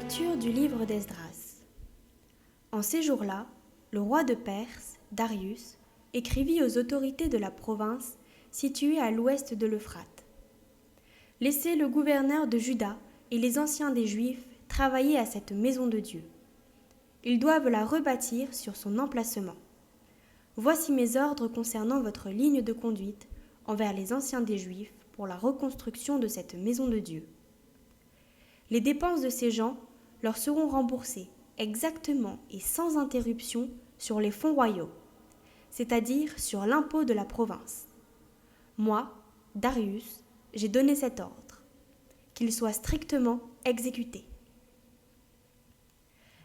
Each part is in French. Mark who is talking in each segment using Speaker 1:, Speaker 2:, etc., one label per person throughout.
Speaker 1: Lecture du livre d'Esdras. En ces jours-là, le roi de Perse, Darius, écrivit aux autorités de la province située à l'ouest de l'Euphrate. Laissez le gouverneur de Juda et les anciens des Juifs travailler à cette maison de Dieu. Ils doivent la rebâtir sur son emplacement. Voici mes ordres concernant votre ligne de conduite envers les anciens des Juifs pour la reconstruction de cette maison de Dieu. Les dépenses de ces gens leur seront remboursées exactement et sans interruption sur les fonds royaux, c'est-à-dire sur l'impôt de la province. Moi, Darius, j'ai donné cet ordre, qu'il soit strictement exécuté.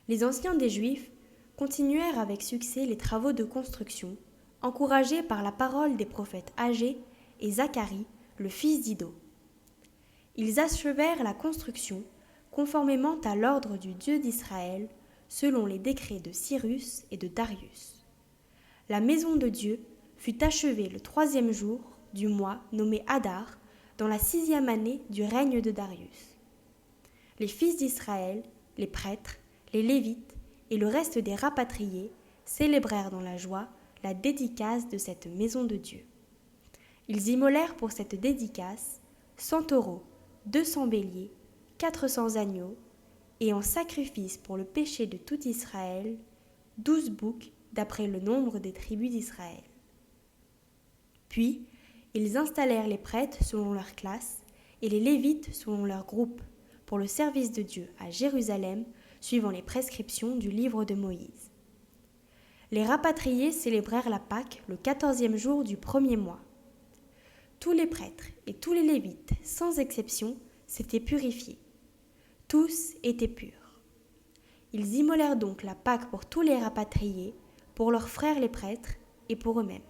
Speaker 1: Les anciens des Juifs continuèrent avec succès les travaux de construction, encouragés par la parole des prophètes Agé et Zacharie, le fils d'Iddo. Ils achevèrent la construction conformément à l'ordre du Dieu d'Israël, selon les décrets de Cyrus et de Darius. La maison de Dieu fut achevée le 3e jour du mois nommé Adar, dans la 6e année du règne de Darius. Les fils d'Israël, les prêtres, les Lévites et le reste des rapatriés célébrèrent dans la joie la dédicace de cette maison de Dieu. Ils immolèrent pour cette dédicace 100 taureaux, 200 béliers, 400 agneaux, et en sacrifice pour le péché de tout Israël, 12 boucs d'après le nombre des tribus d'Israël. Puis, ils installèrent les prêtres selon leur classe et les Lévites selon leur groupe pour le service de Dieu à Jérusalem, suivant les prescriptions du livre de Moïse. Les rapatriés célébrèrent la Pâque le 14e jour du 1er mois. Tous les prêtres et tous les Lévites, sans exception, s'étaient purifiés. Tous étaient purs. Ils immolèrent donc la Pâque pour tous les rapatriés, pour leurs frères les prêtres et pour eux-mêmes.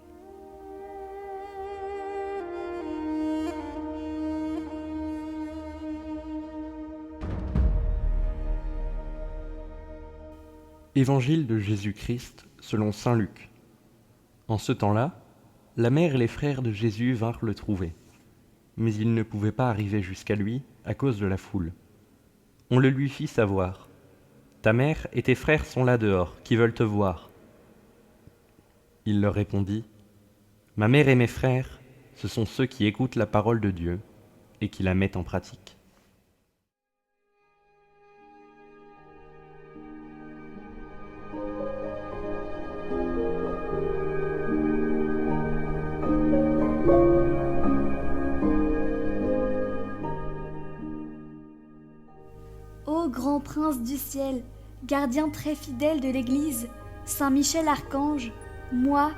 Speaker 2: Évangile de Jésus-Christ selon saint Luc. En ce temps-là, la mère et les frères de Jésus vinrent le trouver, mais ils ne pouvaient pas arriver jusqu'à lui à cause de la foule. On le lui fit savoir. « Ta mère et tes frères sont là dehors, qui veulent te voir. » Il leur répondit. « Ma mère et mes frères, ce sont ceux qui écoutent la parole de Dieu et qui la mettent en pratique. »
Speaker 3: Ô grand prince du ciel, gardien très fidèle de l'Église, Saint Michel Archange, moi,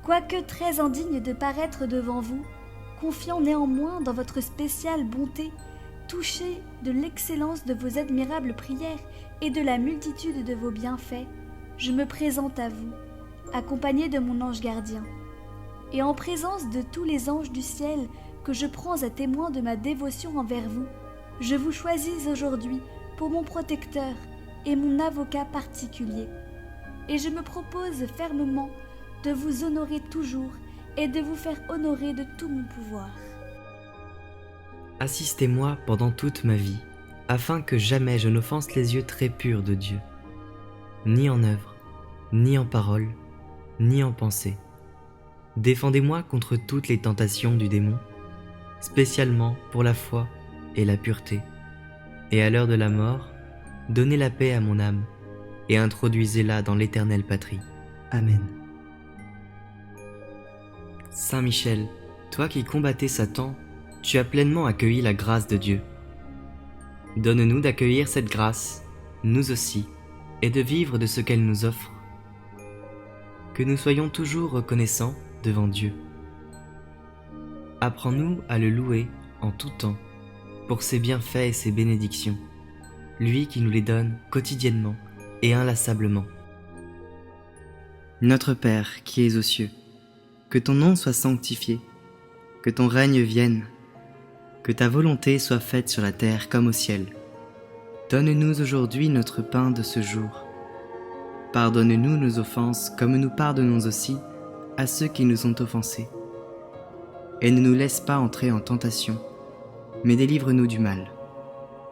Speaker 3: quoique très indigne de paraître devant vous, confiant néanmoins dans votre spéciale bonté, touché de l'excellence de vos admirables prières et de la multitude de vos bienfaits, je me présente à vous, accompagné de mon ange gardien, et en présence de tous les anges du ciel que je prends à témoin de ma dévotion envers vous, je vous choisis aujourd'hui pour mon protecteur et mon avocat particulier, et je me propose fermement de vous honorer toujours et de vous faire honorer de tout mon pouvoir.
Speaker 4: Assistez-moi pendant toute ma vie, afin que jamais je n'offense les yeux très purs de Dieu, ni en œuvre, ni en parole, ni en pensée. Défendez-moi contre toutes les tentations du démon, spécialement pour la foi et la pureté, et à l'heure de la mort, donnez la paix à mon âme, et introduisez-la dans l'éternelle patrie. Amen. Saint Michel, toi qui combattais Satan, tu as pleinement accueilli la grâce de Dieu. Donne-nous d'accueillir cette grâce, nous aussi, et de vivre de ce qu'elle nous offre. Que nous soyons toujours reconnaissants devant Dieu. Apprends-nous à le louer en tout temps, pour ses bienfaits et ses bénédictions, lui qui nous les donne quotidiennement et inlassablement. Notre Père qui es aux cieux, que ton nom soit sanctifié, que ton règne vienne, que ta volonté soit faite sur la terre comme au ciel. Donne-nous aujourd'hui notre pain de ce jour. Pardonne-nous nos offenses comme nous pardonnons aussi à ceux qui nous ont offensés. Et ne nous laisse pas entrer en tentation, mais délivre-nous du mal.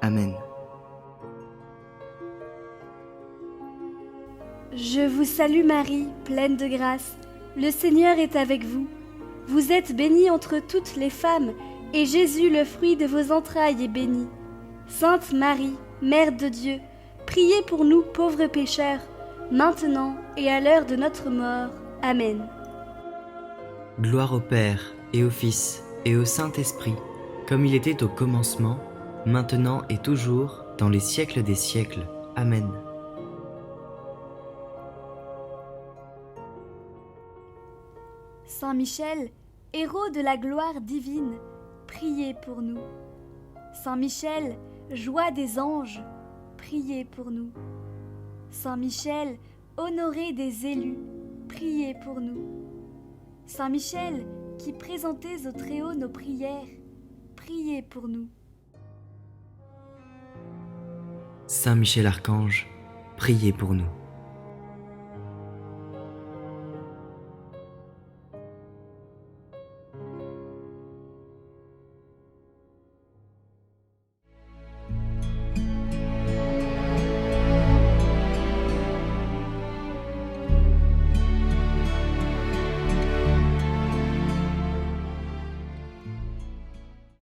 Speaker 4: Amen.
Speaker 3: Je vous salue Marie, pleine de grâce. Le Seigneur est avec vous. Vous êtes bénie entre toutes les femmes, et Jésus, le fruit de vos entrailles, est béni. Sainte Marie, Mère de Dieu, priez pour nous pauvres pécheurs, maintenant et à l'heure de notre mort. Amen.
Speaker 4: Gloire au Père, et au Fils, et au Saint-Esprit, comme il était au commencement, maintenant et toujours, dans les siècles des siècles. Amen.
Speaker 3: Saint Michel, héros de la gloire divine, priez pour nous. Saint Michel, joie des anges, priez pour nous. Saint Michel, honoré des élus, priez pour nous. Saint Michel, qui présentez au Très-Haut nos prières, priez pour nous.
Speaker 4: Saint Michel Archange, priez pour nous.